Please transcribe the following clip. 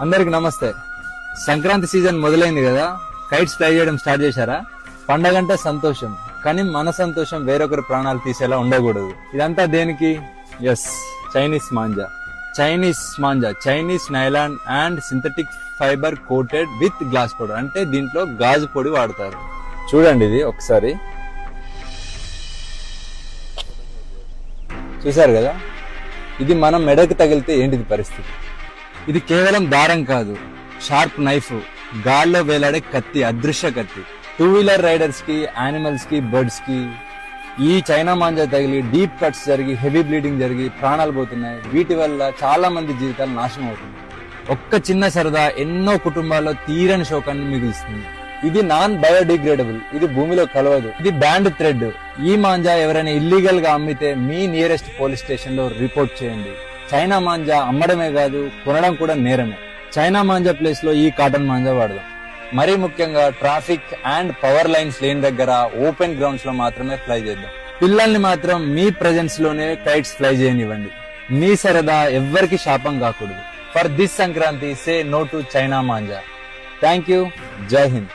అందరికి నమస్తే. సంక్రాంతి సీజన్ మొదలైంది కదా, కైట్స్ ఫ్లై చేయడం స్టార్ట్ చేశారా? పండగంటే సంతోషం, కానీ మన సంతోషం వేరొకరి ప్రాణాలు తీసేలా ఉండకూడదు. ఇదంతా దేనికి? Yes, Chinese manja. Chinese nylon and synthetic fibre coated with glass powder. అంటే దీంట్లో గాజు పొడి వాడతారు. చూడండి, ఇది ఒకసారి చూసారు కదా, ఇది మనం మెడకు తగిలితే ఏంటిది పరిస్థితి? ఇది కేవలం దారం కాదు, షార్ప్ నైఫ్, గాల్లో వేలాడే కత్తి, అదృశ్య కత్తి. 2 వీలర్ రైడర్స్ కి, యానిమల్స్ కి, బర్డ్స్ కి ఈ చైనా మాంజా తగిలి డీప్ కట్స్ జరిగి, హెవీ బ్లీడింగ్ జరిగి ప్రాణాలు పోతున్నాయి. వీటి వల్ల చాలా మంది జీవితాలు నాశనం అవుతున్నాయి. ఒక్క చిన్న సరదా ఎన్నో కుటుంబాల్లో తీరని శోకాన్ని మిగులుస్తుంది. ఇది నాన్ బయోడిగ్రేడబుల్, ఇది భూమిలో కలవదు, ఇది బ్యాండ్ థ్రెడ్. ఈ మాంజా ఎవరైనా ఇల్లీగల్ గా అమ్మితే మీ నియరెస్ట్ పోలీస్ స్టేషన్ లో రిపోర్ట్ చేయండి. చైనా మాంజా అమ్మడమే కాదు, కొనడం కూడా నేరమే. చైనా మాంజా ప్లేస్ లో ఈ కాటన్ మాంజా వాడదాం. మరీ ముఖ్యంగా ట్రాఫిక్ అండ్ పవర్ లైన్స్ లేని దగ్గర, ఓపెన్ గ్రౌండ్స్ లో మాత్రమే ఫ్లై చేద్దాం. పిల్లల్ని మాత్రం మీ ప్రెజెన్స్ లోనే కైట్స్ ఫ్లై చేయనివ్వండి. మీ సరదా ఎవ్వరికి శాపం కాకూడదు. For this Sankranti, say no to China manja. Thank you. Jai Hind.